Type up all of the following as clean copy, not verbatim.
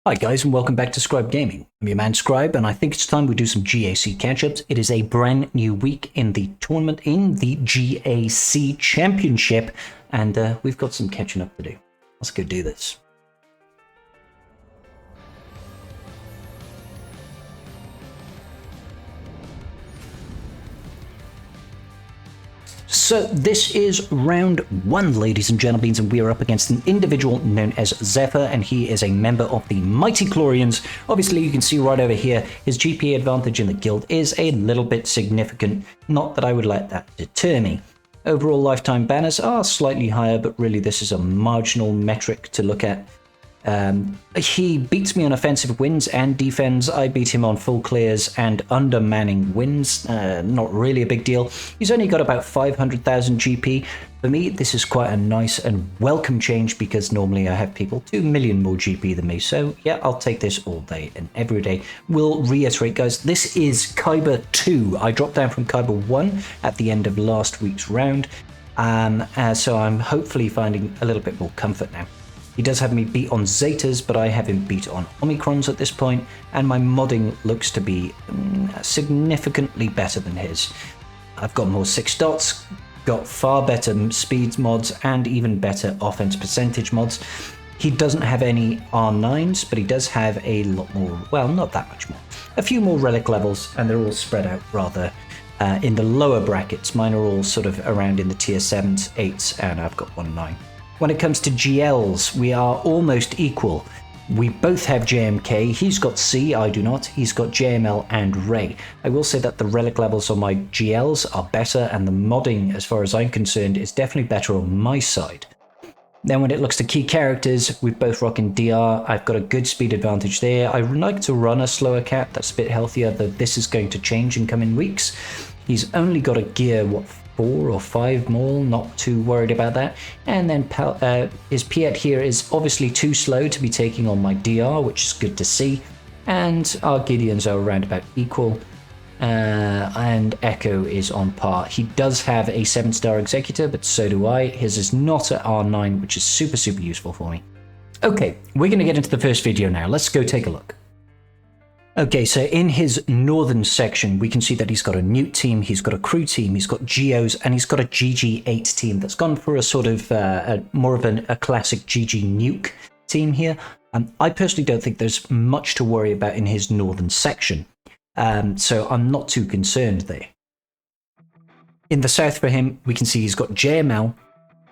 Hi guys and welcome back to Scribe Gaming. I'm your man Scribe and I think it's time we do some GAC catch-ups. It is a brand new week in the tournament in the GAC Championship and we've got some catching up to do. Let's go do this. So this is round one, ladies and gentlemen, and we are up against an individual known as Zephyr, and he is a member of the Mighty Chlorians. Obviously, you can see right over here, his GP advantage in the guild is a little bit significant. Not that I would let that deter me. Overall lifetime banners are slightly higher, but really this is a marginal metric to look at. He beats me on offensive wins and defense. I beat him on full clears and undermanning wins. Not really a big deal. He's only got about 500,000 GP. For me, this is quite a nice and welcome change because normally I have people 2 million more GP than me. So yeah, I'll take this all day and every day. We'll reiterate, guys, this is Kyber 2. I dropped down from Kyber 1 at the end of last week's round. So I'm hopefully finding a little bit more comfort now. He does have me beat on Zetas, but I have him beat on Omicrons at this point, and my modding looks to be significantly better than his. I've got more 6 dots, got far better speed mods, and even better offense percentage mods. He doesn't have any R9s, but he does have a lot more, well, not that much more. A few more relic levels, and they're all spread out rather in the lower brackets. Mine are all sort of around in the tier 7s, 8s, and I've got 1 9. When it comes to GLs, we are almost equal. We both have JMK, he's got C, I do not. He's got JML and Ray. I will say that the relic levels on my GLs are better, and the modding, as far as I'm concerned, is definitely better on my side. Then when it looks to key characters, we're both rocking DR. I've got a good speed advantage there. I like to run a slower cat that's a bit healthier, though this is going to change in coming weeks. He's only got a gear, 4 or 5 more, not too worried about that. And then his Piet here is obviously too slow to be taking on my DR, which is good to see. And our Gideons are around about equal. And Echo is on par. He does have a 7-star Executor, but so do I. His is not at R9, which is super useful for me. Okay, we're going to get into the first video now. Let's go take a look. Okay, so in his northern section, we can see that he's got a Newt team, he's got a crew team, he's got Geos, and he's got a GG8 team that's gone for a sort of more of a classic GG nuke team here. I personally don't think there's much to worry about in his northern section, so I'm not too concerned there. In the south for him, we can see he's got JML,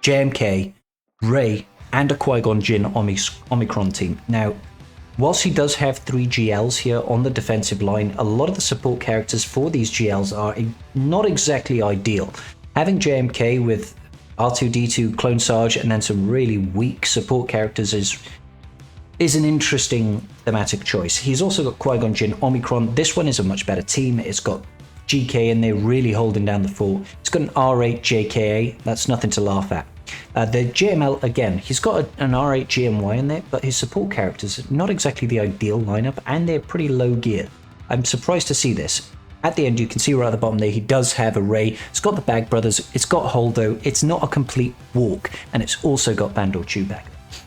JMK, Ray, and a Qui-Gon Jinn Omicron team. Now, whilst he does have 3 GLs here on the defensive line, a lot of the support characters for these GLs are not exactly ideal. Having JMK with R2-D2, Clone Sarge, and then some really weak support characters is an interesting thematic choice. He's also got Qui-Gon Jinn Omicron. This one is a much better team. It's got GK in there really holding down the fort. It's got an R8 JKA. That's nothing to laugh at. The JML, again, he's got an R8 GMY in there, but his support characters are not exactly the ideal lineup, and they're pretty low gear. I'm surprised to see this. At the end, you can see right at the bottom there, he does have a Ray. It's got the Bag Brothers, it's got Holdo, it's not a complete walk, and it's also got Bandor Chewbacca.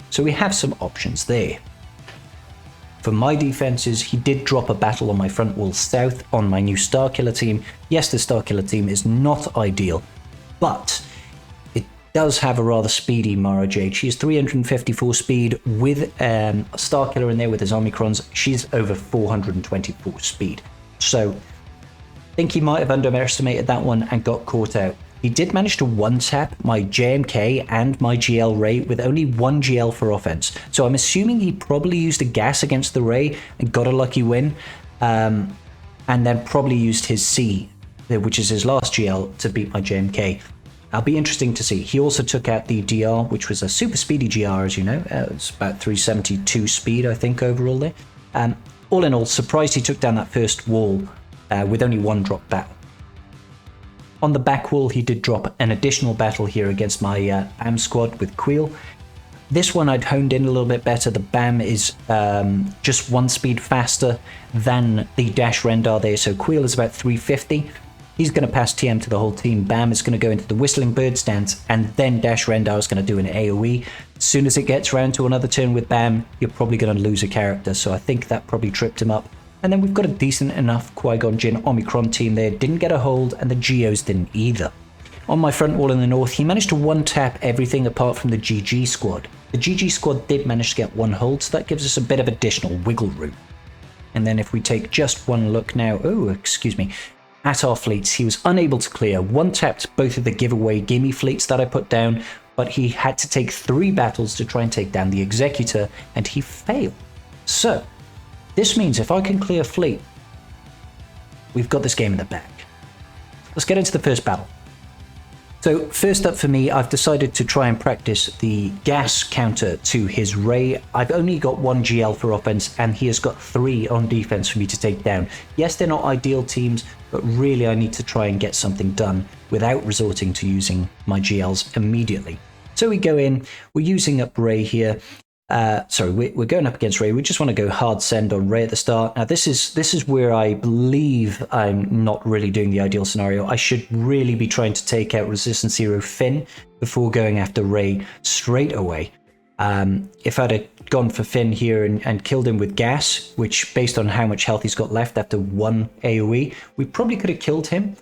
So we have some options there. For my defenses, he did drop a battle on my front wall south on my new Starkiller team. Yes, the Starkiller team is not ideal, but does have a rather speedy Mara Jade. She has 354 speed with Starkiller in there with his Omicrons. She's over 424 speed. So I think he might have underestimated that one and got caught out. He did manage to one-tap my JMK and my GL Ray with only 1 GL for offense. So I'm assuming he probably used a gas against the Ray and got a lucky win. And then probably used his C, which is his last GL, to beat my JMK. It'll be interesting to see. He also took out the DR, which was a super speedy GR, as you know. It's about 372 speed, I think, overall there. All in all, surprised he took down that first wall with only 1 drop battle. On the back wall, he did drop an additional battle here against my BAM squad with Queel. This one I'd honed in a little bit better. The BAM is just 1 speed faster than the Dash Rendar there, so Queel is about 350. He's going to pass TM to the whole team. Bam is going to go into the Whistling Bird stance, and then Dash Rendar is going to do an AoE. As soon as it gets around to another turn with Bam, you're probably going to lose a character, so I think that probably tripped him up. And then we've got a decent enough Qui-Gon Jinn Omicron team there. Didn't get a hold, and the Geos didn't either. On my front wall in the north, he managed to one-tap everything apart from the GG squad. The GG squad did manage to get one hold, so that gives us a bit of additional wiggle room. And then if we take just one look now, at our fleets, he was unable to clear. One-tapped both of the giveaway gimme fleets that I put down, but he had to take 3 battles to try and take down the Executor, and he failed. So, this means if I can clear fleet, we've got this game in the bag. Let's get into the first battle. So first up for me, I've decided to try and practice the gas counter to his Rey. I've only got 1 GL for offense, and he has got 3 on defense for me to take down. Yes, they're not ideal teams, but really I need to try and get something done without resorting to using my GLs immediately. So we go in, we're using up Rey here. We're going up against Rey. We just want to go hard send on Rey at the start. Now this is where I believe I'm not really doing the ideal scenario. I should really be trying to take out Resistance Zero Finn before going after Rey straight away. If I'd have gone for Finn here and killed him with gas, which based on how much health he's got left after 1 AoE, we probably could have killed him,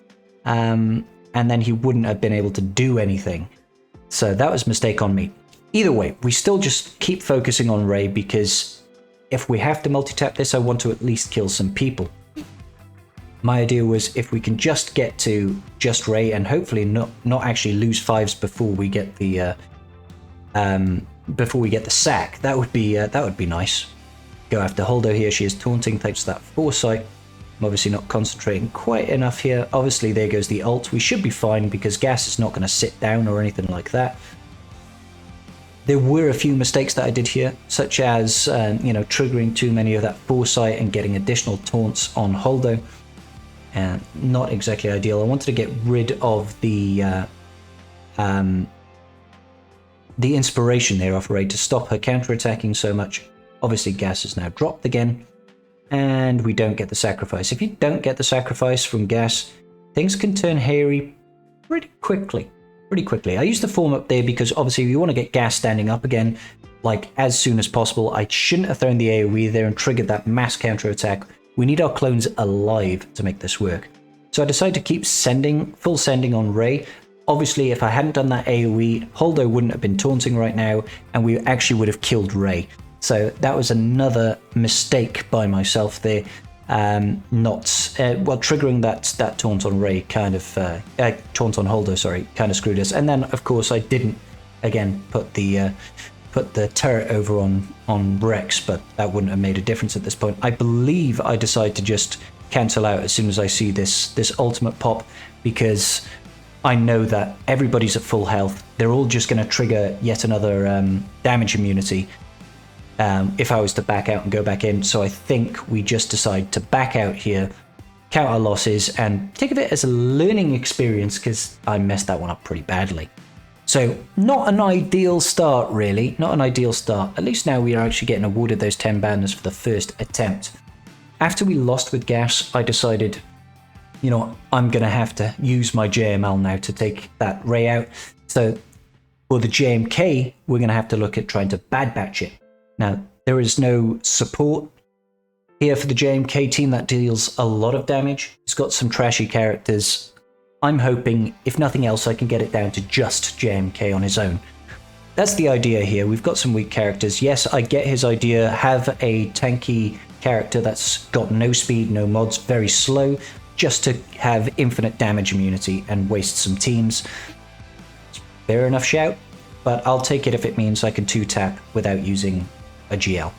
and then he wouldn't have been able to do anything. So that was a mistake on me. Either way, we still just keep focusing on Rey, because if we have to multi-tap this, I want to at least kill some people. My idea was if we can just get to just Rey and hopefully not actually lose 5s before we get the sack, that would be nice. Go after Holdo here. She is taunting thanks to that foresight. I'm obviously not concentrating quite enough here. Obviously there goes the ult. We should be fine because gas is not going to sit down or anything like that. There were a few mistakes that I did here, such as triggering too many of that foresight and getting additional taunts on Holdo. And not exactly ideal. I wanted to get rid of the inspiration there off Rey to stop her counter-attacking so much. Obviously gas is now dropped again, and we don't get the sacrifice. If you don't get the sacrifice from gas, things can turn hairy pretty quickly. I used the form up there because obviously we want to get gas standing up again, like as soon as possible. I shouldn't have thrown the AoE there and triggered that mass counter attack. We need our clones alive to make this work. So I decided to keep full sending on Rey. Obviously, if I hadn't done that AoE, Holdo wouldn't have been taunting right now, and we actually would have killed Rey. So that was another mistake by myself there. Triggering that taunt on Rey taunt on Holdo, kind of screwed us. And then of course I didn't again put the turret over on Rex, but that wouldn't have made a difference at this point. I believe I decided to just cancel out as soon as I see this ultimate pop, because I know that everybody's at full health. They're all just going to trigger yet another damage immunity. If I was to back out and go back in. So I think we just decide to back out here, count our losses, and think of it as a learning experience, because I messed that one up pretty badly. So not an ideal start, really. Not an ideal start. At least now we are actually getting awarded those 10 banners for the first attempt. After we lost with gas, I decided, I'm going to have to use my JML now to take that Rey out. So for the JMK, we're going to have to look at trying to bad batch it. Now, there is no support here for the JMK team that deals a lot of damage. It's got some trashy characters. I'm hoping, if nothing else, I can get it down to just JMK on his own. That's the idea here. We've got some weak characters. Yes, I get his idea. Have a tanky character that's got no speed, no mods, very slow, just to have infinite damage immunity and waste some teams. Fair enough shout, but I'll take it if it means I can 2-tap without using a GL.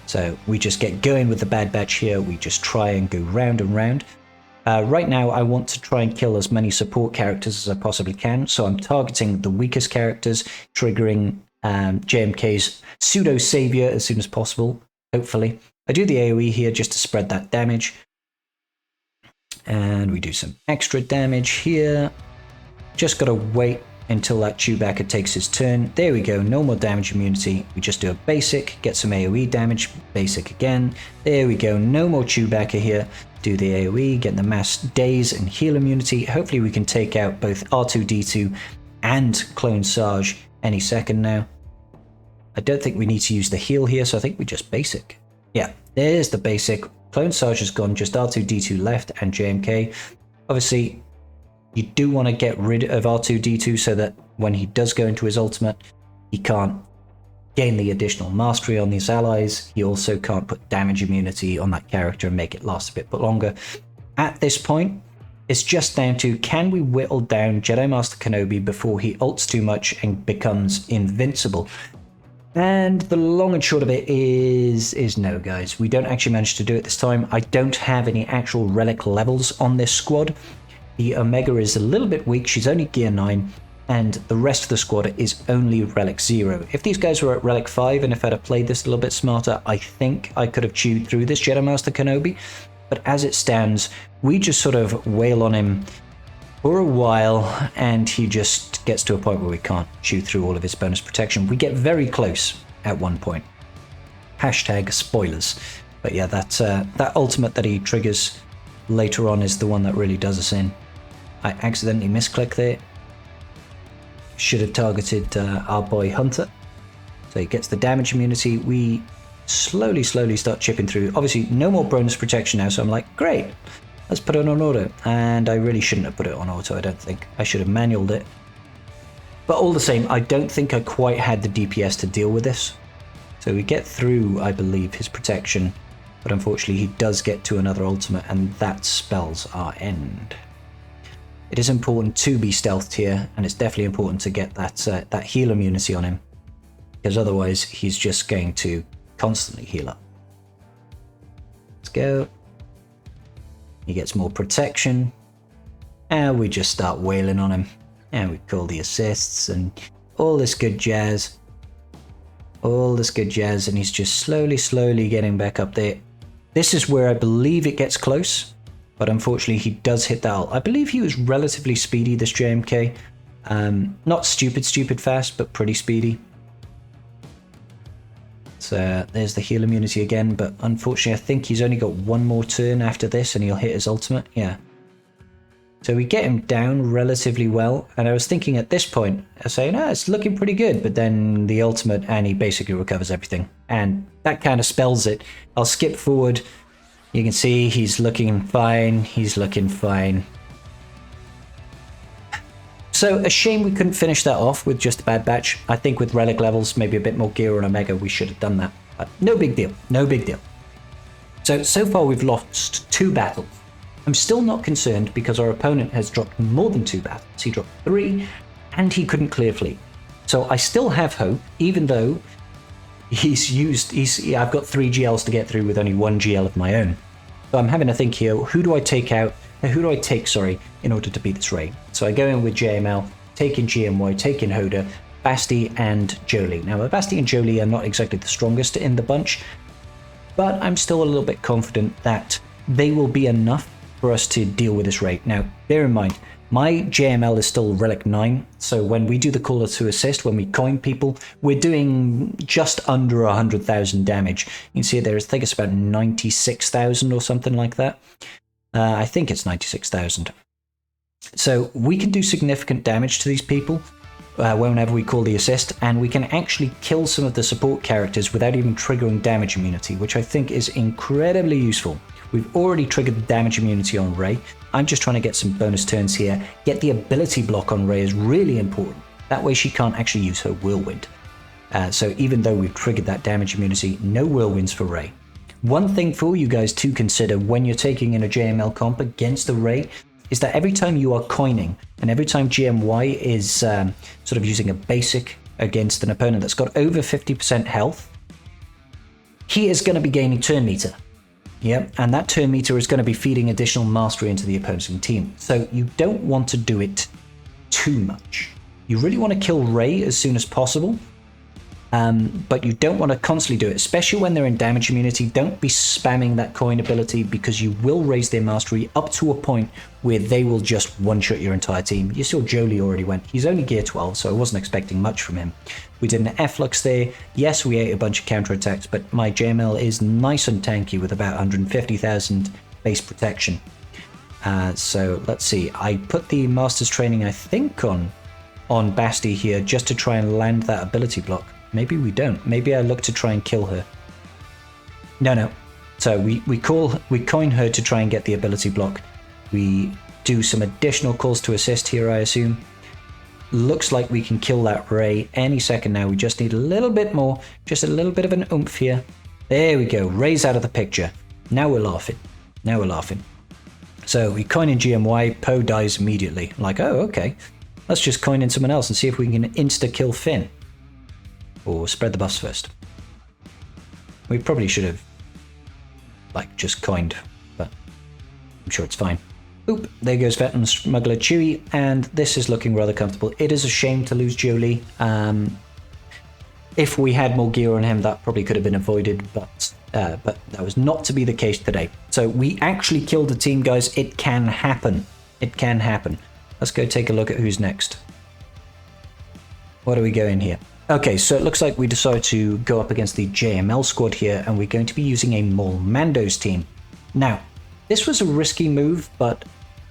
So we just get going with the bad batch here. We just try and go round and round. Right now I want to try and kill as many support characters as I possibly can, so I'm targeting the weakest characters, triggering JMK's pseudo savior as soon as possible, hopefully. I do the AoE here just to spread that damage, and we do some extra damage here. Just gotta wait until that Chewbacca takes his turn. There we go, no more damage immunity. We just do a basic, get some AoE damage, basic again. There we go, no more Chewbacca here. do the AoE, get the mass daze and heal immunity. Hopefully we can take out both R2-D2 and Clone Sarge any second now. I don't think we need to use the heal here, so I think we just basic. Yeah, there's the basic. Clone Sarge is gone, just R2-D2 left and JMK. Obviously, you do want to get rid of R2-D2 so that when he does go into his ultimate, he can't gain the additional mastery on these allies. He also can't put damage immunity on that character and make it last a bit longer. At this point, it's just down to, can we whittle down Jedi Master Kenobi before he ults too much and becomes invincible? And the long and short of it is no, guys. We don't actually manage to do it this time. I don't have any actual relic levels on this squad. The Omega is a little bit weak. She's only gear 9. And the rest of the squad is only relic 0. If these guys were at relic 5 and if I'd have played this a little bit smarter, I think I could have chewed through this Jedi Master Kenobi. But as it stands, we just sort of wail on him for a while, and he just gets to a point where we can't chew through all of his bonus protection. We get very close at one point. Hashtag spoilers. But yeah, that ultimate that he triggers later on is the one that really does us in. I accidentally misclicked there. Should have targeted our boy Hunter. So he gets the damage immunity. We slowly start chipping through. Obviously, no more bonus protection now, so I'm like, great, let's put it on auto. And I really shouldn't have put it on auto, I don't think. I should have manualed it. But all the same, I don't think I quite had the DPS to deal with this. So we get through, I believe, his protection. But unfortunately, he does get to another ultimate, and that spells our end. It is important to be stealthed here, and it's definitely important to get that heal immunity on him, because otherwise he's just going to constantly heal up. Let's go. He gets more protection, and we just start wailing on him, and we call the assists and all this good jazz. All this good jazz, and he's just slowly getting back up there. This is where I believe it gets close. But unfortunately, he does hit that ult. I believe he was relatively speedy, this JMK. Not stupid fast, but pretty speedy. So there's the heal immunity again, but unfortunately, I think he's only got one more turn after this, and he'll hit his ultimate. Yeah. So we get him down relatively well, and I was thinking at this point, I was saying, it's looking pretty good, but then the ultimate, and he basically recovers everything. And that kind of spells it. I'll skip forward. You can see he's looking fine. He's looking fine. So a shame we couldn't finish that off with just a bad batch. I think with relic levels, maybe a bit more gear on Omega, we should have done that. But no big deal. No big deal. So far we've lost 2 battles. I'm still not concerned because our opponent has dropped more than 2 battles. He dropped 3 and he couldn't clear fleet. So I still have hope, even though I've got 3 GLs to get through with only 1 GL of my own. So I'm having to think here, who do I take, in order to beat this raid? So I go in with JML, taking GMY, taking Hoda, Basti and Jolie. Now, Basti and Jolie are not exactly the strongest in the bunch, but I'm still a little bit confident that they will be enough for us to deal with this raid. Now, bear in mind, my JML is still Relic 9, so when we do the caller to assist, when we coin people, we're doing just under 100,000 damage. You can see there, I think it's about 96,000 or something like that. I think it's 96,000. So we can do significant damage to these people whenever we call the assist, and we can actually kill some of the support characters without even triggering damage immunity, which I think is incredibly useful. We've already triggered the damage immunity on Rey. I'm just trying to get some bonus turns here. Get the ability block on Rey is really important. That way she can't actually use her whirlwind. So even though we've triggered that damage immunity, no whirlwinds for Rey. One thing for you guys to consider when you're taking in a JML comp against the Rey is that every time you are coining and every time GMY is sort of using a basic against an opponent that's got over 50% health, he is going to be gaining turn meter. Yep, and that turn meter is going to be feeding additional mastery into the opposing team. So you don't want to do it too much. You really want to kill Rey as soon as possible, but you don't want to constantly do it, especially when they're in damage immunity. Don't be spamming that coin ability because you will raise their mastery up to a point where they will just one-shot your entire team. You saw Jolie already went. He's only gear 12, so I wasn't expecting much from him. We did an F-Lux there. Yes, we ate a bunch of counterattacks, but my JML is nice and tanky with about 150,000 base protection. So let's see. I put the Master's Training, I think, on Basti here just to try and land that ability block. Maybe we don't. Maybe I look to try and kill her. No. So we coin her to try and get the ability block. We do some additional calls to assist here, I assume. Looks like we can kill that Ray any second now. We just need a little bit more, just a little bit of an oomph here. There we go. Ray's out of the picture. Now we're laughing. So we coin in GMY, Poe dies immediately. I'm like, oh, okay. Let's just coin in someone else and see if we can insta-kill Finn. Or spread the buffs first. We probably should have, just coined, but I'm sure it's fine. Oop, there goes Veteran Smuggler Chewie, and this is looking rather comfortable. It is a shame to lose Jolie. If we had more gear on him, that probably could have been avoided, but that was not to be the case today. So we actually killed the team, guys. It can happen. It can happen. Let's go take a look at who's next. What do we go in here? Okay, so it looks like we decided to go up against the JML squad here, and we're going to be using a Maul Mandos team. Now, this was a risky move, but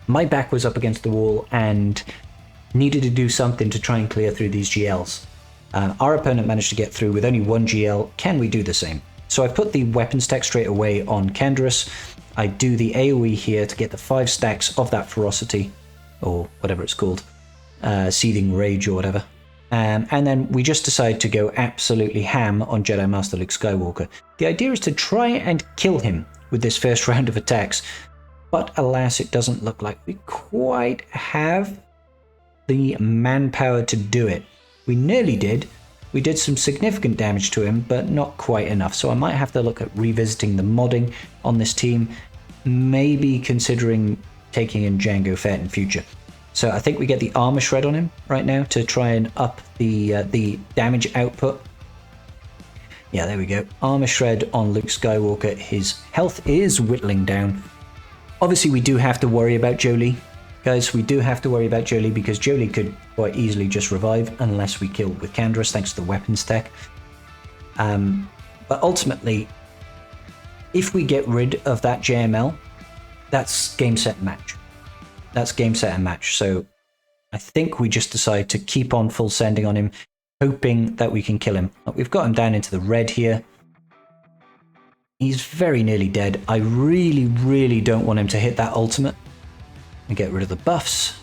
my back was up against the wall and needed to do something to try and clear through these GLs. Our opponent managed to get through with only one GL. Can we do the same? So I put the weapons tech straight away on Canderous. I do the AoE here to get the 5 stacks of that ferocity, or whatever it's called, seething rage or whatever. And then we just decide to go absolutely ham on Jedi Master Luke Skywalker. The idea is to try and kill him with this first round of attacks. But alas, it doesn't look like we quite have the manpower to do it. We nearly did. We did some significant damage to him, but not quite enough. So I might have to look at revisiting the modding on this team, maybe considering taking in Jango Fett in future. So I think we get the armor shred on him right now to try and up the damage output. Yeah, there we go. Armor shred on Luke Skywalker. His health is whittling down. Obviously, we do have to worry about Jolie. Guys, we do have to worry about Jolie because Jolie could quite easily just revive unless we kill with Canderous thanks to the weapons tech. But ultimately, if we get rid of that JML, that's game, set, and match. That's game, set, and match. So I think we just decide to keep on full sending on him, hoping that we can kill him. We've got him down into the red here. He's very nearly dead. I really, really don't want him to hit that ultimate. And get rid of the buffs.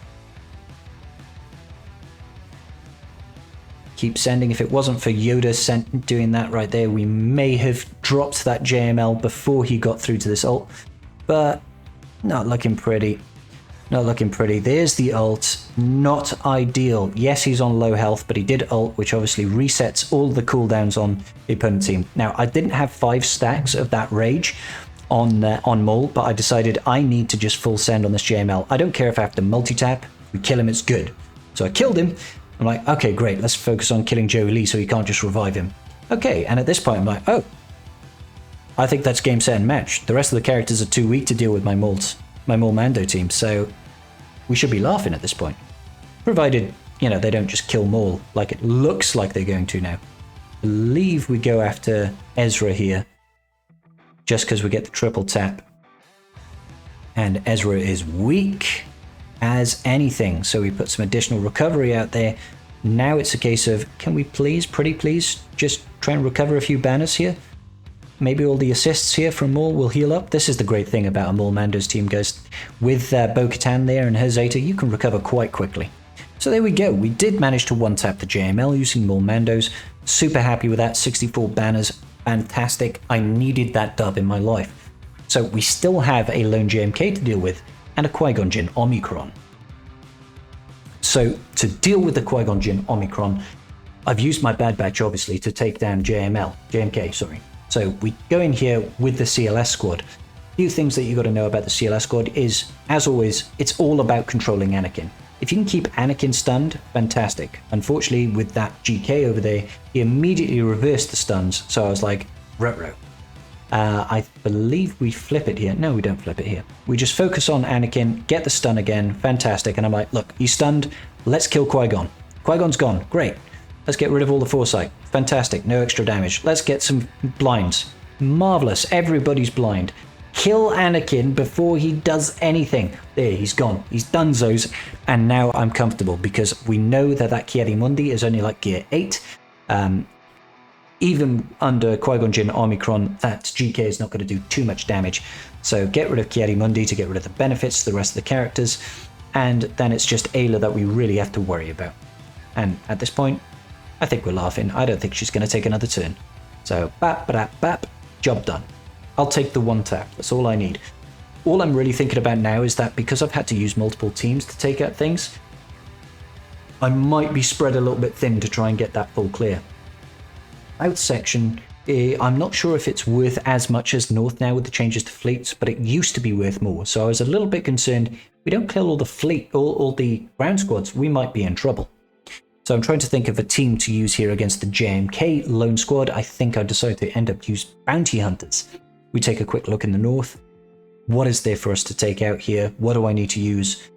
Keep sending. If it wasn't for Yoda doing that right there, we may have dropped that JML before he got through to this ult. But not looking pretty. Not looking pretty. There's the ult. Not ideal. Yes, he's on low health, but he did ult, which obviously resets all the cooldowns on the opponent team. Now, I didn't have 5 stacks of that rage on Maul, but I decided I need to just full send on this JML. I don't care if I have to multi-tap. If we kill him, it's good. So I killed him. I'm like, okay, great. Let's focus on killing Joe Lee so he can't just revive him. Okay, and at this point, I'm like, oh. I think that's game, set, and match. The rest of the characters are too weak to deal with my Maul Mando team, so we should be laughing at this point. Provided, they don't just kill Maul like it looks like they're going to now. I believe we go after Ezra here, just because we get the triple tap. And Ezra is weak as anything, so we put some additional recovery out there. Now it's a case of, can we please, pretty please, just try and recover a few banners here? Maybe all the assists here from Maul will heal up. This is the great thing about a Maul Mandos team, guys. With Bo-Katan there and her Zeta, you can recover quite quickly. So there we go. We did manage to one-tap the JML using Maul Mandos. Super happy with that. 64 banners. Fantastic. I needed that dub in my life. So we still have a lone JMK to deal with and a Qui-Gon Jinn Omicron. So to deal with the Qui-Gon Jinn Omicron, I've used my Bad Batch obviously to take down JMK, sorry. So we go in here with the CLS squad. A few things that you got to know about the CLS squad is, as always, it's all about controlling Anakin. If you can keep Anakin stunned, fantastic. Unfortunately, with that GK over there, he immediately reversed the stuns, so I was like, ruh-roh. I believe we flip it here. No, we don't flip it here. We just focus on Anakin, get the stun again, fantastic. And I'm like, look, he's stunned, let's kill Qui-Gon. Qui-Gon's gone, great. Let's get rid of all the foresight. Fantastic, no extra damage. Let's get some blinds. Marvelous, everybody's blind. kill Anakin before he does anything. There, he's gone. He's done those, and now I'm comfortable because we know that Ki-Adi-Mundi is only like gear 8. Even under Qui-Gon Jinn Omicron, that GK is not going to do too much damage. So get rid of Ki-Adi-Mundi to get rid of the benefits to the rest of the characters, and then it's just Ayla that we really have to worry about. And at this point, I think we're laughing. I don't think she's going to take another turn. So, bap, bap, bap, job done. I'll take the 1 tap. That's all I need. All I'm really thinking about now is that because I've had to use multiple teams to take out things, I might be spread a little bit thin to try and get that full clear. South section, I'm not sure if it's worth as much as North now with the changes to fleets, but it used to be worth more. So I was a little bit concerned. If we don't kill all the fleet, all the ground squads, we might be in trouble. So I'm trying to think of a team to use here against the JMK lone squad. I think I decided to end up use bounty hunters. We take a quick look in the north. What is there for us to take out here? What do I need to use?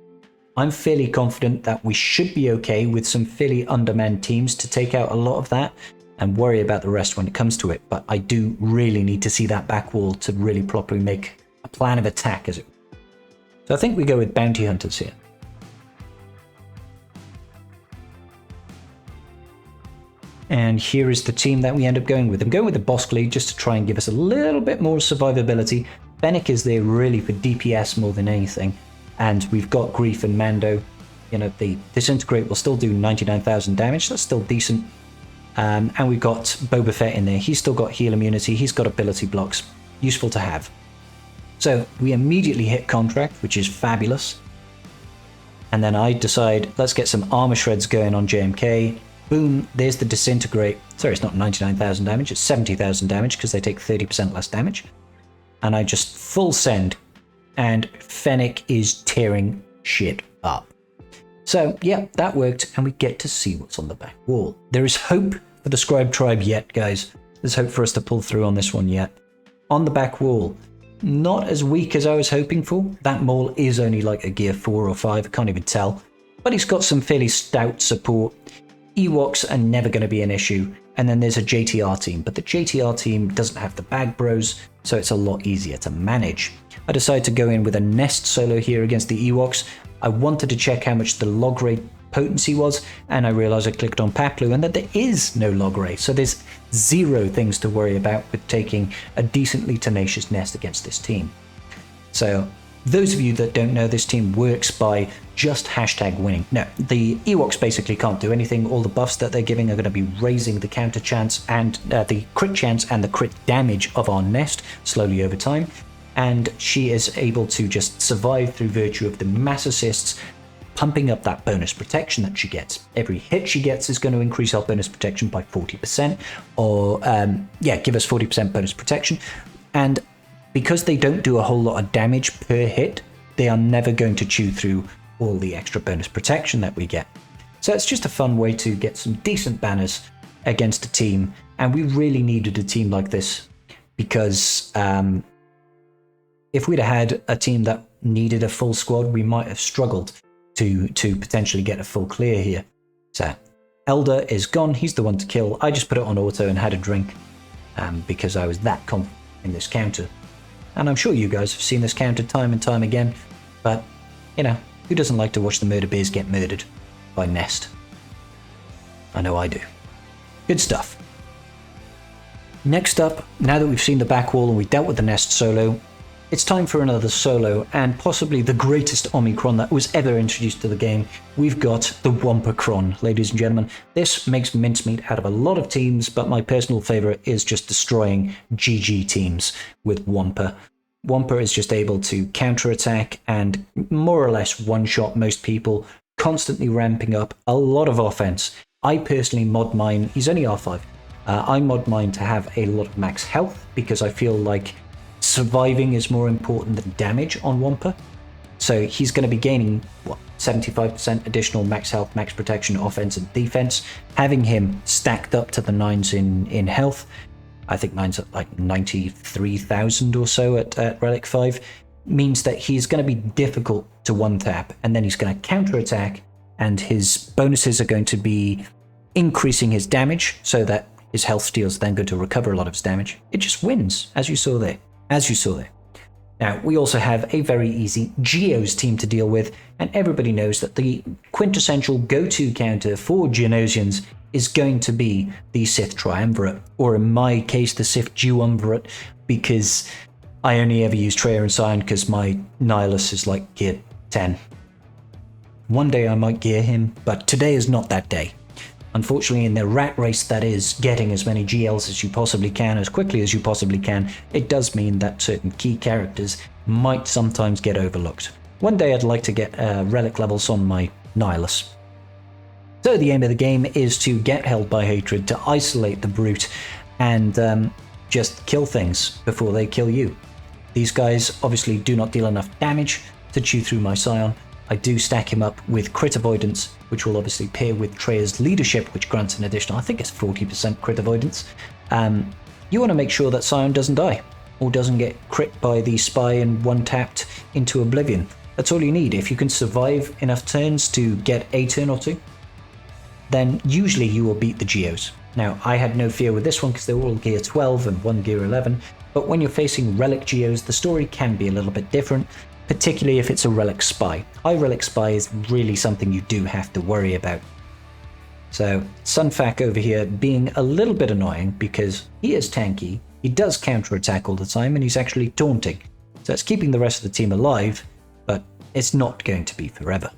I'm fairly confident that we should be okay with some fairly undermanned teams to take out a lot of that and worry about the rest when it comes to it. But I do really need to see that back wall to really properly make a plan of attack, as it were. So I think we go with bounty hunters here. And here is the team that we end up going with. I'm going with the Boskly just to try and give us a little bit more survivability. Fennec is there really for DPS more than anything. And we've got Grief and Mando. You know, the Disintegrate will still do 99,000 damage. That's still decent. And we've got Boba Fett in there. He's still got heal immunity. He's got ability blocks. Useful to have. So we immediately hit contract, which is fabulous. And then I decide, let's get some armor shreds going on JMK. Boom, there's the Disintegrate. Sorry, it's not 99,000 damage, it's 70,000 damage because they take 30% less damage. And I just full send, and Fennec is tearing shit up. So, yeah, that worked, and we get to see what's on the back wall. There is hope for the Scribe Tribe yet, guys. There's hope for us to pull through on this one yet. On the back wall, not as weak as I was hoping for. That Maul is only like a gear 4 or 5, I can't even tell. But he's got some fairly stout support. Ewoks are never going to be an issue, and then there's a JTR team, but the JTR team doesn't have the bag bros, so it's a lot easier to manage. I decided to go in with a Nest solo here against the Ewoks. I wanted to check how much the log rate potency was, and I realized I clicked on Paplu and that there is no log rate, so there's 0 things to worry about with taking a decently tenacious Nest against this team. So those of you that don't know, this team works by just hashtag winning. No, the Ewoks basically can't do anything. All the buffs that they're giving are going to be raising the counter chance and the crit chance and the crit damage of our Nest slowly over time. And she is able to just survive through virtue of the mass assists, pumping up that bonus protection that she gets. Every hit she gets is going to increase our bonus protection by 40%, or give us 40% bonus protection. And because they don't do a whole lot of damage per hit, they are never going to chew through all the extra bonus protection that we get. So it's just a fun way to get some decent banners against a team, and we really needed a team like this because if we'd have had a team that needed a full squad, we might have struggled to potentially get a full clear here. So Elder is gone, he's the one to kill. I just put it on auto and had a drink because I was that confident in this counter. And I'm sure you guys have seen this counter time and time again, but you know, who doesn't like to watch the murder bears get murdered by Nest? I know I do. Good stuff. Next up, now that we've seen the back wall and we've dealt with the Nest solo, it's time for another solo, and possibly the greatest Omicron that was ever introduced to the game. We've got the Wampa Cron, ladies and gentlemen. This makes mincemeat out of a lot of teams, but my personal favorite is just destroying GG teams with Wampa. Wampa is just able to counterattack and more or less one-shot most people, constantly ramping up a lot of offense. I personally mod mine, he's only R5, I mod mine to have a lot of max health because I feel like surviving is more important than damage on Wampa. So he's going to be gaining, 75% additional max health, max protection, offense and defense. Having him stacked up to the 9s in health, I think mine's at like 93,000 or so at Relic 5, means that he's going to be difficult to one-tap, and then he's going to counter-attack, and his bonuses are going to be increasing his damage, so that his health steal is then going to recover a lot of his damage. It just wins, as you saw there. Now, we also have a very easy Geos team to deal with, and everybody knows that the quintessential go-to counter for Genosians is going to be the Sith Triumvirate, or in my case, the Sith Duumvirate, because I only ever use Traya and Sion because my Nihilus is like gear 10. One day I might gear him, but today is not that day. Unfortunately, in the rat race that is getting as many GLs as you possibly can, as quickly as you possibly can, it does mean that certain key characters might sometimes get overlooked. One day I'd like to get relic levels on my Nihilus. So the aim of the game is to get held by hatred, to isolate the brute, and just kill things before they kill you. These guys obviously do not deal enough damage to chew through my Scion. I do stack him up with crit avoidance, which will obviously pair with Traya's leadership, which grants an additional, I think it's 40% crit avoidance. You want to make sure that Scion doesn't die, or doesn't get crit by the spy and one-tapped into oblivion. That's all you need. If you can survive enough turns to get a turn or two, then usually you will beat the Geos. Now, I had no fear with this one because they were all gear 12 and one gear 11, but when you're facing relic Geos, the story can be a little bit different, particularly if it's a relic spy. High relic spy is really something you do have to worry about. So, Sunfac over here being a little bit annoying because he is tanky, he does counterattack all the time, and he's actually taunting. So it's keeping the rest of the team alive, but it's not going to be forever.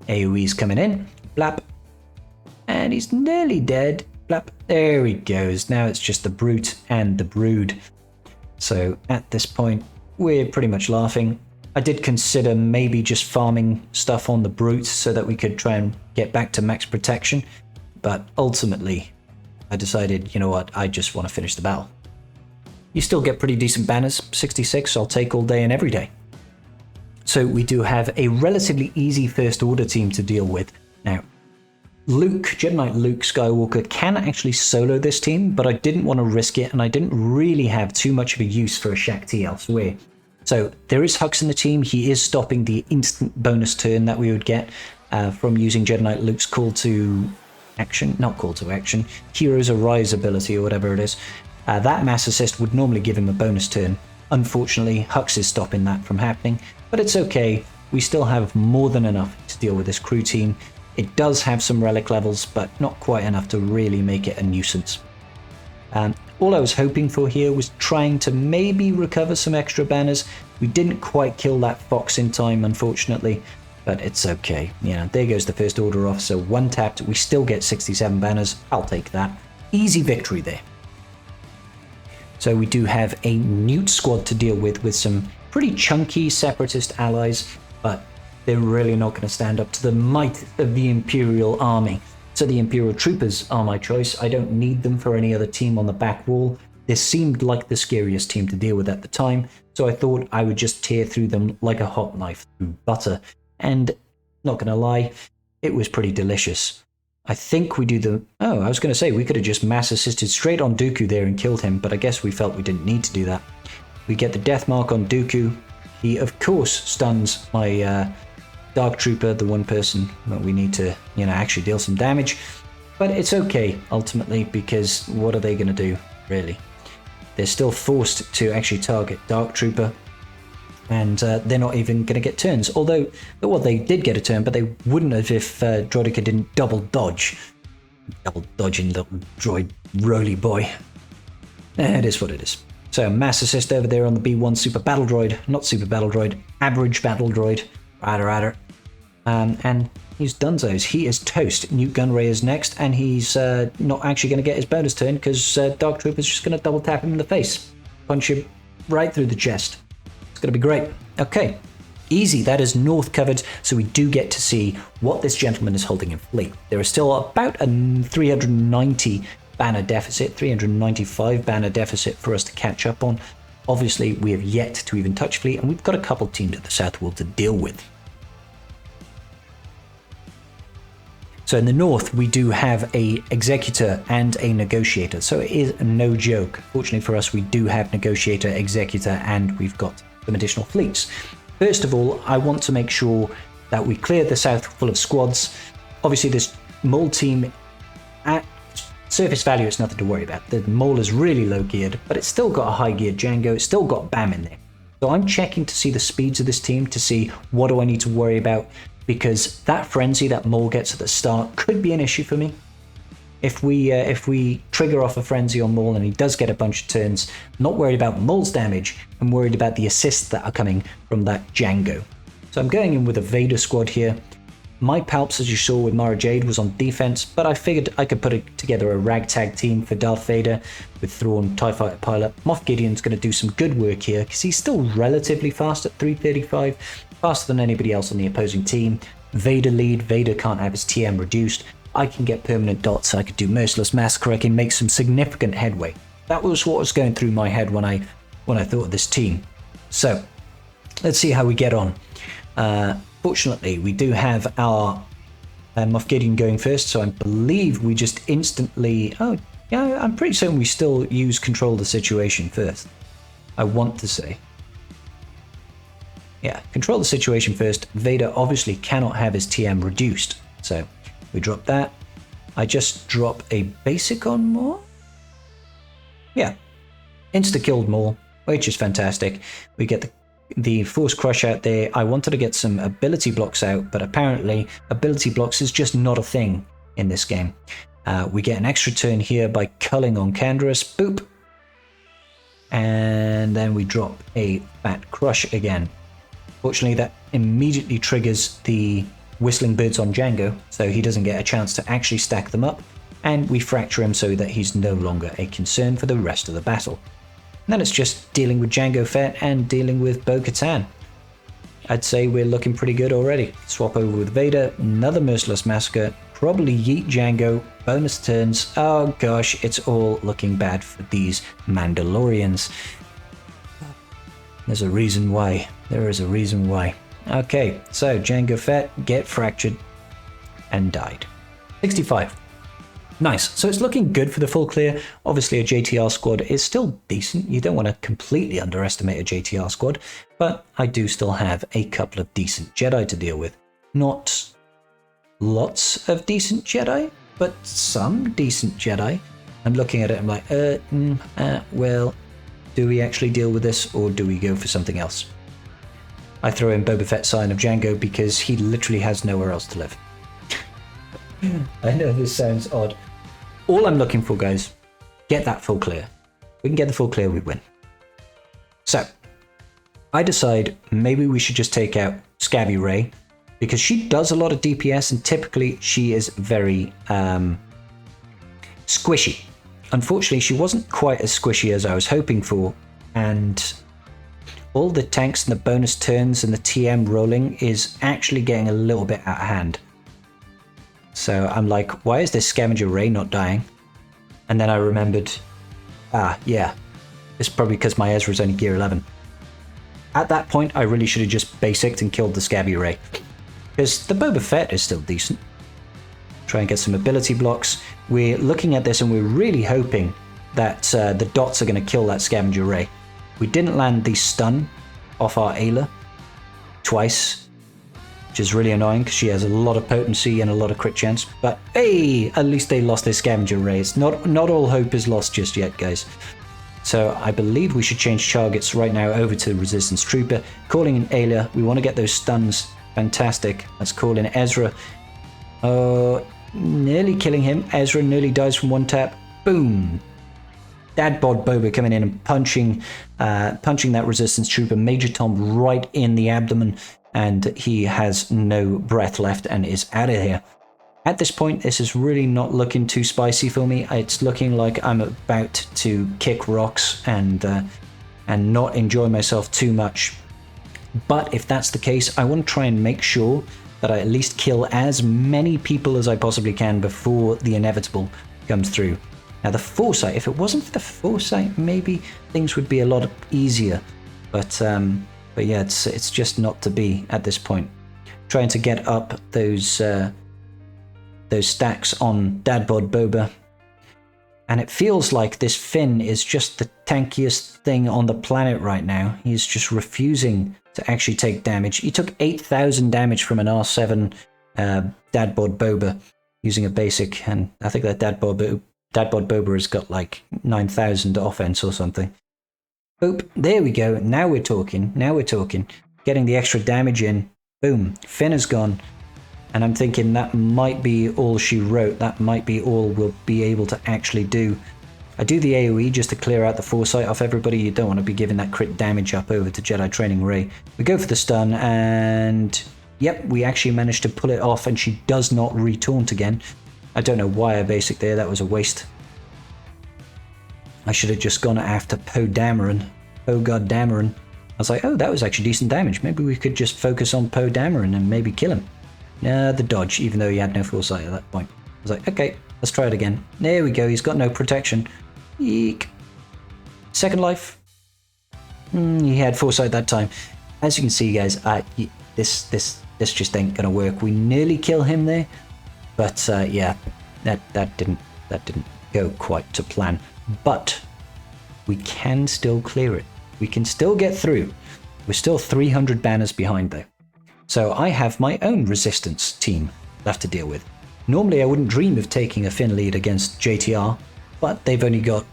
AoE's coming in, blap, and he's nearly dead, blap, there he goes. Now it's just the brute and the brood. So at this point, we're pretty much laughing. I did consider maybe just farming stuff on the brute so that we could try and get back to max protection, but ultimately I decided, you know what, I just want to finish the battle. You still get pretty decent banners, 66 I'll take all day and every day. So we do have a relatively easy first order team to deal with. Now, Jedi Knight Luke Skywalker can actually solo this team, but I didn't want to risk it, and I didn't really have too much of a use for a Shaak Ti elsewhere. So there is Hux in the team. He is stopping the instant bonus turn that we would get from using Jedi Knight Luke's call to action, not call to action, Heroes Arise ability or whatever it is. That mass assist would normally give him a bonus turn. Unfortunately, Hux is stopping that from happening, but it's okay. We still have more than enough to deal with this crew team. It does have some relic levels, but not quite enough to really make it a nuisance. All I was hoping for here was trying to maybe recover some extra banners. We didn't quite kill that fox in time, unfortunately, but it's okay. You know, there goes the first order officer, one tapped. We still get 67 banners. I'll take that. Easy victory there. So we do have a Newt squad to deal with some pretty chunky Separatist allies, but they're really not going to stand up to the might of the Imperial army. So the Imperial troopers are my choice. I don't need them for any other team on the back wall. This seemed like the scariest team to deal with at the time, so I thought I would just tear through them like a hot knife through butter. And not going to lie, it was pretty delicious. I think we do the... Oh, I was going to say we could have just mass assisted straight on Dooku there and killed him, but I guess we felt we didn't need to do that. We get the death mark on Dooku. He, of course, stuns my... Dark Trooper, the one person that we need to, actually deal some damage. But it's okay, ultimately, because what are they going to do, really? They're still forced to actually target Dark Trooper, and they're not even going to get turns. Although, well, they did get a turn, but they wouldn't have if Droideka didn't double dodge. Double dodging little droid roly boy. It is what it is. So, mass assist over there on the B1 Super Battle Droid. Not Super Battle Droid, Average Battle Droid. Rather. And he's donezo's. He is toast. Newt Gunray is next, and he's not actually going to get his bonus turn because Dark Trooper's just going to double tap him in the face. Punch him right through the chest. It's going to be great. Okay, easy. That is north covered, so we do get to see what this gentleman is holding in fleet. There is still about a 390 banner deficit, 395 banner deficit for us to catch up on. Obviously, we have yet to even touch fleet, and we've got a couple teams at the south wall to deal with. So in the north, we do have a Executor and a Negotiator, so it is no joke. Fortunately for us, we do have Negotiator, Executor, and we've got some additional fleets. First of all, I want to make sure that we clear the south full of squads. Obviously, this Maul team, at surface value, it's nothing to worry about. The Maul is really low geared, but it's still got a high geared Django, it's still got BAM in there. So I'm checking to see the speeds of this team, to see what do I need to worry about, because that frenzy that Maul gets at the start could be an issue for me. If we trigger off a frenzy on Maul and he does get a bunch of turns, I'm not worried about Maul's damage, I'm worried about the assists that are coming from that Django. So I'm going in with a Vader squad here. My Palps, as you saw with Mara Jade, was on defense, but I figured I could put together a ragtag team for Darth Vader with Thrawn, TIE Fighter Pilot. Moff Gideon's going to do some good work here because he's still relatively fast at 335, faster than anybody else on the opposing team. Vader lead, Vader can't have his TM reduced. I can get permanent dots, I could do Merciless Massacre, I can make some significant headway. That was what was going through my head when I thought of this team. So, let's see how we get on. Fortunately, we do have our Moff Gideon going first, so I believe we just instantly... Oh, yeah, I'm pretty certain we still use Control the Situation first. I want to say. Yeah, Control the Situation first. Vader obviously cannot have his TM reduced, so we drop that. I just drop a basic on Maul. Yeah, insta-killed Maul, which is fantastic. We get the Force Crush out there. I wanted to get some ability blocks out, but apparently ability blocks is just not a thing in this game. We get an extra turn here by culling on Canderous. Boop. And then we drop a Fat Crush again. Fortunately, that immediately triggers the Whistling Birds on Django, so he doesn't get a chance to actually stack them up, and we fracture him so that he's no longer a concern for the rest of the battle. And then it's just dealing with Django Fett and dealing with Bo-Katan. I'd say we're looking pretty good already. Swap over with Vader, another Merciless Massacre, probably yeet Django, bonus turns. Oh gosh, it's all looking bad for these Mandalorians. There's a reason why. There is a reason why. Okay, so Django Fett, get fractured, and died. 65. Nice, so it's looking good for the full clear. Obviously a JTR squad is still decent. You don't want to completely underestimate a JTR squad, but I do still have a couple of decent Jedi to deal with. Not lots of decent Jedi, but some decent Jedi. I'm looking at it, I'm like, well, do we actually deal with this or do we go for something else? I throw in Boba Fett Sign of Django because he literally has nowhere else to live. I know this sounds odd. All I'm looking for, guys, get that full clear. We can get the full clear, we win. So, I decide maybe we should just take out Scabby Ray because she does a lot of DPS and typically she is very squishy. Unfortunately, she wasn't quite as squishy as I was hoping for, and all the tanks and the bonus turns and the TM rolling is actually getting a little bit out of hand. So I'm like, why is this Scavenger Ray not dying? And then I remembered, yeah, it's probably because my Ezra's only gear 11. At that point, I really should have just basicked and killed the Scabby Ray. Because the Boba Fett is still decent. Try and get some ability blocks. We're looking at this and we're really hoping that the dots are going to kill that Scavenger Ray. We didn't land the stun off our Ayla twice, which is really annoying because she has a lot of potency and a lot of crit chance. But hey, at least they lost their Scavenger Ray. It's not all hope is lost just yet, guys. So I believe we should change targets right now over to Resistance Trooper. Calling in Ayla, we want to get those stuns. Fantastic. Let's call in Ezra. Oh, nearly killing him. Ezra nearly dies from one tap. Boom. Dad Bod Boba coming in and punching that Resistance Trooper, Major Tom, right in the abdomen, and he has no breath left and is out of here. At this point, this is really not looking too spicy for me. It's looking like I'm about to kick rocks and not enjoy myself too much. But if that's the case, I want to try and make sure that I at least kill as many people as I possibly can before the inevitable comes through. Now the Foresight, if it wasn't for the Foresight, maybe things would be a lot easier. But yeah, it's just not to be at this point. Trying to get up those stacks on Dadbod Boba. And it feels like this Finn is just the tankiest thing on the planet right now. He's just refusing to actually take damage. He took 8,000 damage from an R7 Dadbod Boba using a basic, and I think that Dadbod Boba has got like 9,000 offense or something. Boop. There we go. Now we're talking. Now we're talking. Getting the extra damage in. Boom. Finn is gone. And I'm thinking that might be all she wrote. That might be all we'll be able to actually do. I do the AoE just to clear out the foresight off everybody. You don't want to be giving that crit damage up over to Jedi Training Ray. We go for the stun and... Yep, we actually managed to pull it off and she does not re-taunt again. I don't know why I basic there. That was a waste. I should have just gone after Poe Dameron. Oh god Dameron. I was like, oh, that was actually decent damage. Maybe we could just focus on Poe Dameron and maybe kill him. The dodge, even though he had no foresight at that point. I was like, okay, let's try it again. There we go, he's got no protection. Eek. Second life. He had foresight that time. As you can see, guys, this just ain't gonna work. We nearly kill him there, but yeah, that didn't go quite to plan. But we can still clear it. We can still get through. We're still 300 banners behind though. So I have my own resistance team left to deal with. Normally I wouldn't dream of taking a Finn lead against JTR, but they've only got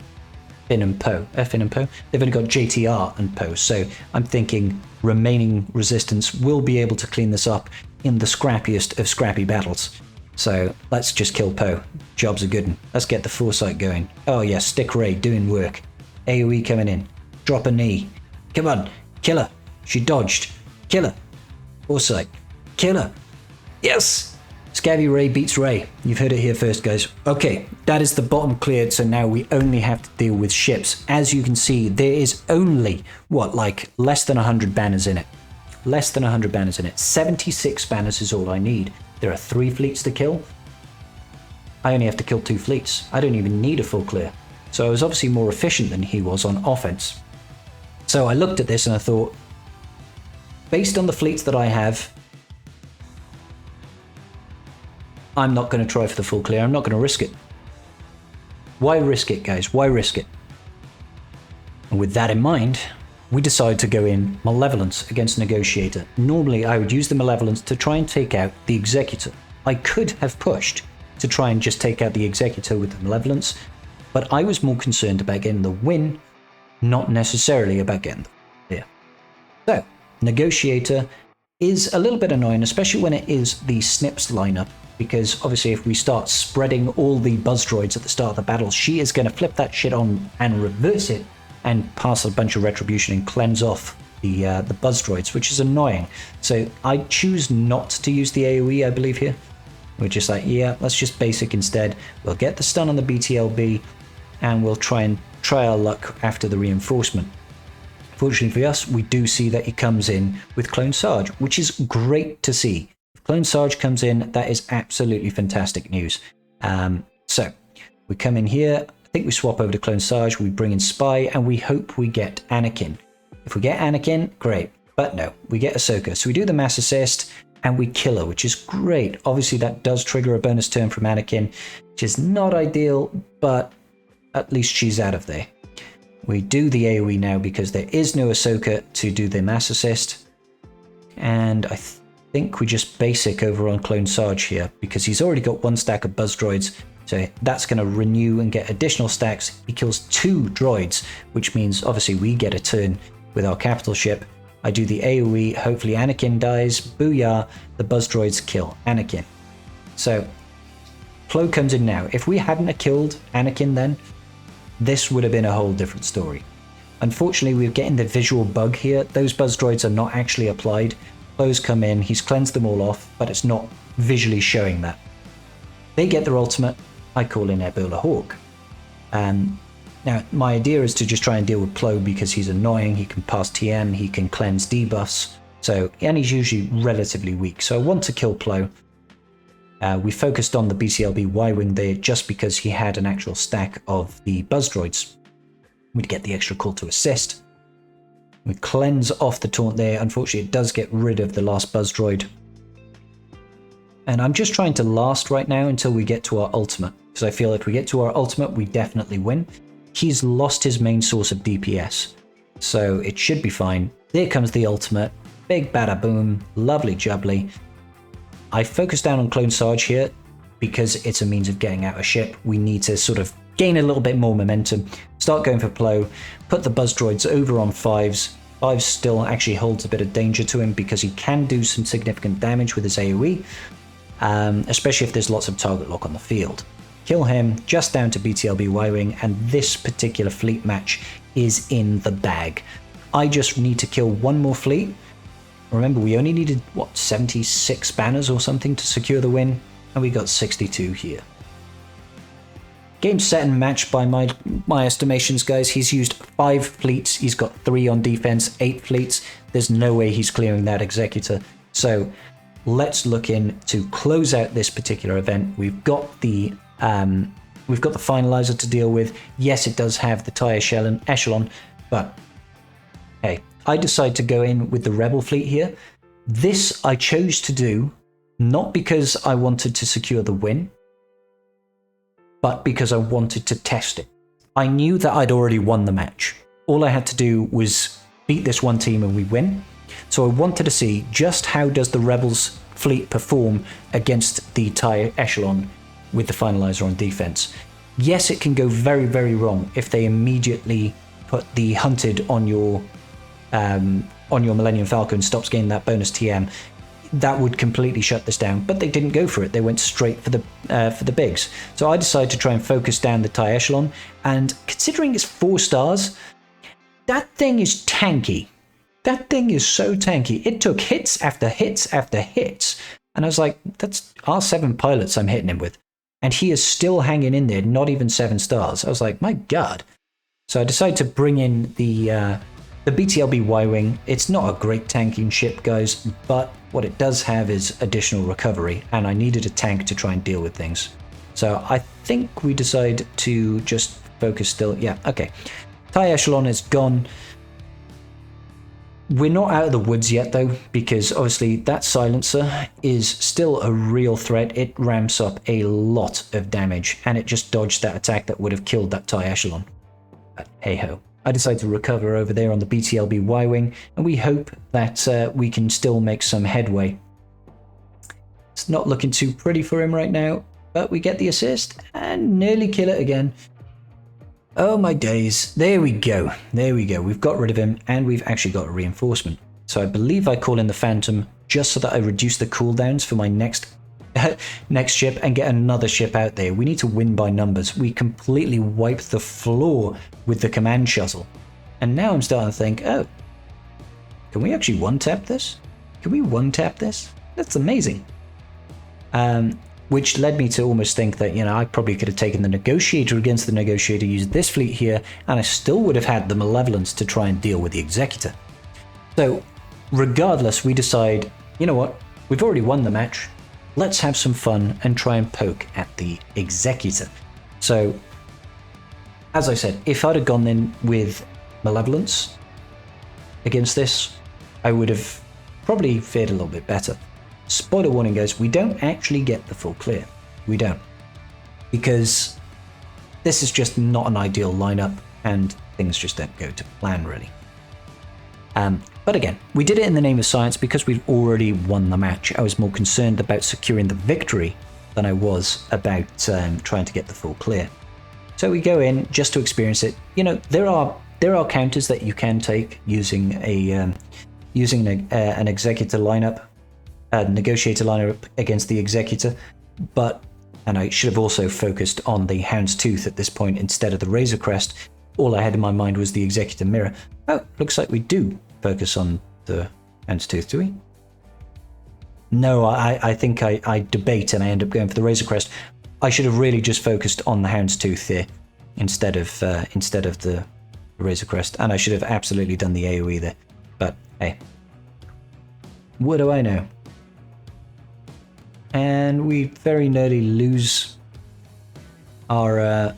Finn and Poe. They've only got JTR and Poe, so I'm thinking remaining resistance will be able to clean this up in the scrappiest of scrappy battles. So let's just kill Poe. Job's a good one. Let's get the foresight going. Oh yeah, Stick Ray doing work. AoE coming in. Drop a knee. Come on, kill her. She dodged. Kill her. Foresight. Kill her. Yes! Scabby Ray beats Ray. You've heard it here first, guys. Okay, that is the bottom cleared, so now we only have to deal with ships. As you can see, there is only, what, like less than 100 banners in it. Less than 100 banners in it. 76 banners is all I need. There are 3 fleets to kill. I only have to kill 2 fleets. I don't even need a full clear. So I was obviously more efficient than he was on offense. So I looked at this and I thought, based on the fleets that I have, I'm not going to try for the full clear. I'm not going to risk it. Why risk it, guys? Why risk it? And with that in mind, we decided to go in Malevolence against Negotiator. Normally, I would use the Malevolence to try and take out the Executor. I could have pushed to try and just take out the Executor with the Malevolence, but I was more concerned about getting the win, not necessarily about getting the clear. So, Negotiator is a little bit annoying, especially when it is the Snips lineup, because obviously if we start spreading all the buzz droids at the start of the battle, she is going to flip that shit on and reverse it and pass a bunch of retribution and cleanse off the buzz droids, which is annoying. So I choose not to use the AoE, I believe here. We're just like, yeah, let's just basic instead. We'll get the stun on the BTLB and we'll try our luck after the reinforcement. Fortunately for us, we do see that he comes in with Clone Sarge, which is great to see. If Clone Sarge comes in, that is absolutely fantastic news. So we come in here. I think we swap over to Clone Sarge. We bring in Spy, and we hope we get Anakin. If we get Anakin, great. But no, we get Ahsoka. So we do the mass assist, and we kill her, which is great. Obviously, that does trigger a bonus turn from Anakin, which is not ideal, but at least she's out of there. We do the AoE now because there is no Ahsoka to do the mass assist. And I think we just basic over on Clone Sarge here because he's already got 1 stack of buzz droids. So that's going to renew and get additional stacks. He kills 2 droids, which means obviously we get a turn with our capital ship. I do the AoE, hopefully Anakin dies, booyah, the buzz droids kill Anakin. So Plo comes in now. If we hadn't killed Anakin then, this would have been a whole different story. Unfortunately, we're getting the visual bug here. Those buzz droids are not actually applied. Plo's come in, he's cleansed them all off, but it's not visually showing that. They get their ultimate. I call in Ebola Hawk. Now, my idea is to just try and deal with Plo because he's annoying. He can pass TM, he can cleanse debuffs. So, and he's usually relatively weak. So I want to kill Plo. We focused on the BCLB Y-Wing there just because he had an actual stack of the buzz droids. We'd get the extra call to assist. We cleanse off the taunt there. Unfortunately, it does get rid of the last buzz droid. And I'm just trying to last right now until we get to our ultimate. Because I feel if we get to our ultimate, we definitely win. He's lost his main source of DPS. So it should be fine. There comes the ultimate. Big bada boom. Lovely jubbly. I focus down on Clone Sarge here because it's a means of getting out a ship. We need to sort of gain a little bit more momentum, start going for Plo, put the buzz droids over on 5s. 5 still actually holds a bit of danger to him because he can do some significant damage with his AoE, especially if there's lots of target lock on the field. Kill him, just down to BTLB Y-Wing, and this particular fleet match is in the bag. I just need to kill one more fleet. Remember, we only needed, 76 banners or something to secure the win, and we got 62 here. Game set and match by my estimations, guys. He's used 5 fleets. He's got 3 on defense, 8 fleets. There's no way he's clearing that Executor. So let's look in to close out this particular event. We've got the finalizer to deal with. Yes, it does have the TIE echelon, but hey, I decide to go in with the Rebel fleet here. This I chose to do not because I wanted to secure the win, but because I wanted to test it. I knew that I'd already won the match. All I had to do was beat this one team and we win. So I wanted to see just how does the Rebels fleet perform against the TIE echelon with the finalizer on defense. Yes, it can go very, very wrong if they immediately put the hunted on your Millennium Falcon, stops getting that bonus TM. That would completely shut this down, but they didn't go for it. They went straight for the bigs. So I decided to try and focus down the TIE echelon, and considering it's 4 stars, that thing is tanky. That thing is so tanky. It took hits after hits after hits, and I was like, that's R7 pilots I'm hitting him with, and he is still hanging in there, not even 7 stars. I was like, my god. So I decided to bring in the BTLB Y-Wing. It's not a great tanking ship, guys, but what it does have is additional recovery, and I needed a tank to try and deal with things. So I think we decide to just focus still. Yeah, okay. TIE echelon is gone. We're not out of the woods yet, though, because obviously that silencer is still a real threat. It ramps up a lot of damage, and it just dodged that attack that would have killed that TIE echelon. But hey-ho. I decided to recover over there on the BTLB Y-Wing, and we hope that we can still make some headway. It's not looking too pretty for him right now, but we get the assist and nearly kill it again. Oh my days. There we go. There we go. We've got rid of him, and we've actually got a reinforcement. So I believe I call in the Phantom just so that I reduce the cooldowns for my next ship and get another ship out there. We need to win by numbers. We completely wiped the floor with the command shuttle. And now I'm starting to think, oh, can we actually one-tap this? Can we one-tap this? That's amazing. Which led me to almost think that, you know, I probably could have taken the Negotiator against the Negotiator, used this fleet here, and I still would have had the Malevolence to try and deal with the Executor. So, regardless, we decide, you know what, we've already won the match. Let's have some fun and try and poke at the Executor. So, as I said, if I'd have gone in with Malevolence against this, I would have probably fared a little bit better. Spoiler warning, guys, we don't actually get the full clear. We don't. Because this is just not an ideal lineup, and things just don't go to plan, really. But again, we did it in the name of science because we've already won the match. I was more concerned about securing the victory than I was about trying to get the full clear. So we go in just to experience it. You know, there are counters that you can take using an Executor lineup, a Negotiator lineup against the Executor, and I should have also focused on the Houndstooth at this point instead of the Razor Crest. All I had in my mind was the Executor Mirror. Oh, looks like we do focus on the Houndstooth, do we? No, I think I debate and I end up going for the Razor Crest. I should have really just focused on the Houndstooth here instead of the Razor Crest, and I should have absolutely done the AoE there. But hey, what do I know? And we very nearly lose our...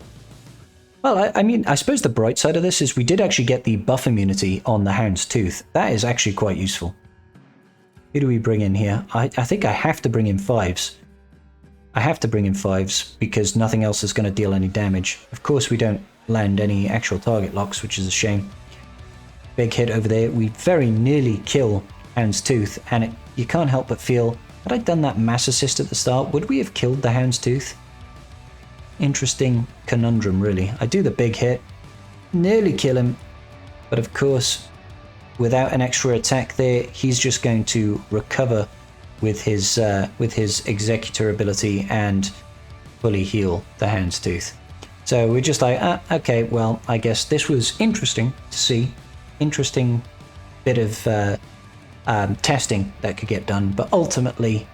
Well, I mean, I suppose the bright side of this is we did actually get the buff immunity on the Houndstooth. That is actually quite useful. Who do we bring in here? I think I have to bring in 5s. I have to bring in 5s because nothing else is going to deal any damage. Of course, we don't land any actual target locks, which is a shame. Big hit over there. We very nearly kill Houndstooth, and you can't help but feel, had I done that mass assist at the start, would we have killed the Houndstooth? interesting conundrum, really. I do the big hit, nearly kill him, but of course, without an extra attack there, he's just going to recover with his Executor ability and fully heal the Houndstooth. So we're just like, okay, well, I guess this was interesting to see. Interesting bit of testing that could get done, but ultimately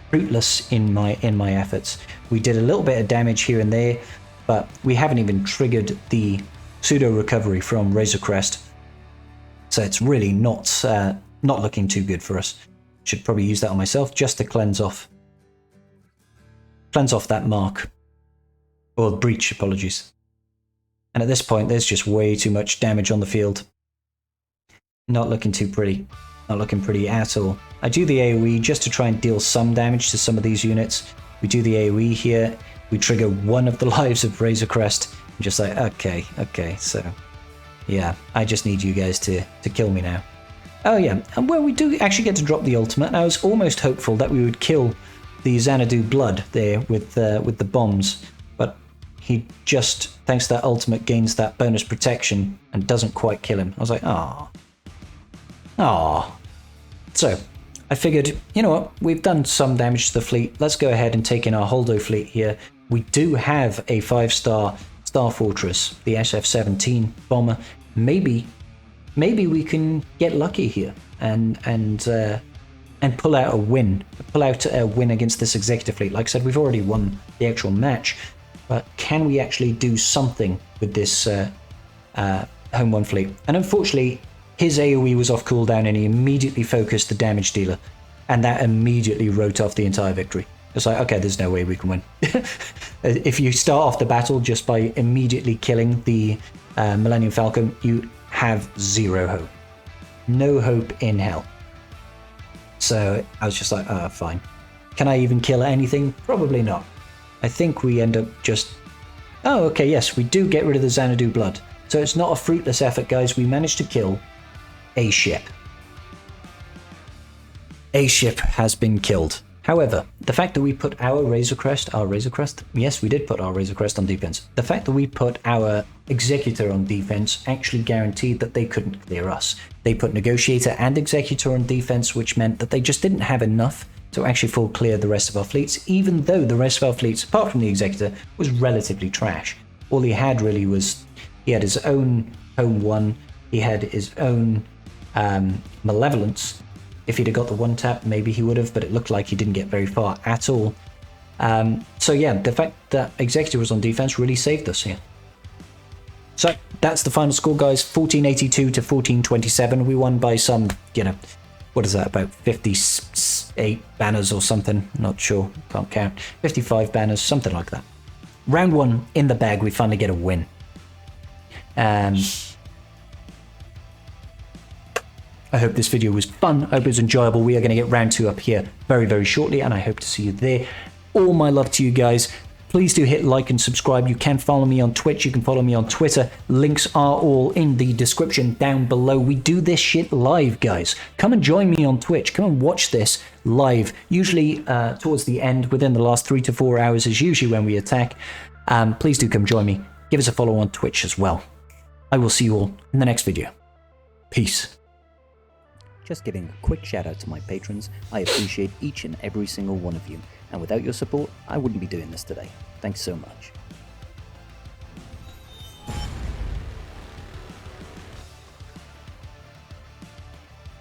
fruitless in my efforts. We did a little bit of damage here and there, but we haven't even triggered the pseudo recovery from Razor Crest. So it's really not looking too good for us. Should probably use that on myself just to cleanse off that mark. Or breach, apologies. And at this point, there's just way too much damage on the field. Not looking too pretty. Not looking pretty at all. I do the AoE just to try and deal some damage to some of these units. We do the AoE here. We trigger one of the lives of Razor Crest. I'm just like, okay, so... yeah, I just need you guys to kill me now. Oh yeah, and well, we do actually get to drop the ultimate. I was almost hopeful that we would kill the Xanadu Blood there with the bombs. But he just, thanks to that ultimate, gains that bonus protection and doesn't quite kill him. I was like, ah. So, I figured, you know what, we've done some damage to the fleet. Let's go ahead and take in our Holdo fleet here. We do have a 5-star Star Fortress, the SF-17 bomber. Maybe we can get lucky here and pull out a win. Pull out a win against this Executive fleet. Like I said, we've already won the actual match, but can we actually do something with this Home 1 fleet? And unfortunately, his AoE was off cooldown and he immediately focused the damage dealer, and that immediately wrote off the entire victory. It's like, okay, there's no way we can win. If you start off the battle just by immediately killing the Millennium Falcon, you have zero hope. No hope in hell. So I was just like, fine. Can I even kill anything? Probably not. I think we end up just... oh, okay, yes, we do get rid of the Xanadu Blood. So it's not a fruitless effort, guys. We managed to kill a ship. A ship has been killed. However, the fact that we put our Razor Crest, yes, we did put our Razor Crest on defense. The fact that we put our Executor on defense actually guaranteed that they couldn't clear us. They put Negotiator and Executor on defense, which meant that they just didn't have enough to actually full clear the rest of our fleets, even though the rest of our fleets, apart from the Executor, was relatively trash. All he had really was, he had his own Home 1, he had his own Malevolence. If he'd have got the one tap, maybe he would have, but it looked like he didn't get very far at all. So yeah, the fact that Executor was on defense really saved us here. So that's the final score, guys. 1482 to 1427. We won by some, you know, what is that, about 58 banners or something? Not sure, can't count. 55 banners, something like that. Round 1 in the bag, we finally get a win. I hope this video was fun. I hope it was enjoyable. We are going to get round 2 up here very, very shortly, and I hope to see you there. All my love to you guys. Please do hit like and subscribe. You can follow me on Twitch. You can follow me on Twitter. Links are all in the description down below. We do this shit live, guys. Come and join me on Twitch. Come and watch this live. Usually towards the end, within the last 3 to 4 hours is usually when we attack. Please do come join me. Give us a follow on Twitch as well. I will see you all in the next video. Peace. Just giving a quick shout out to my patrons. I appreciate each and every single one of you. And without your support, I wouldn't be doing this today. Thanks so much.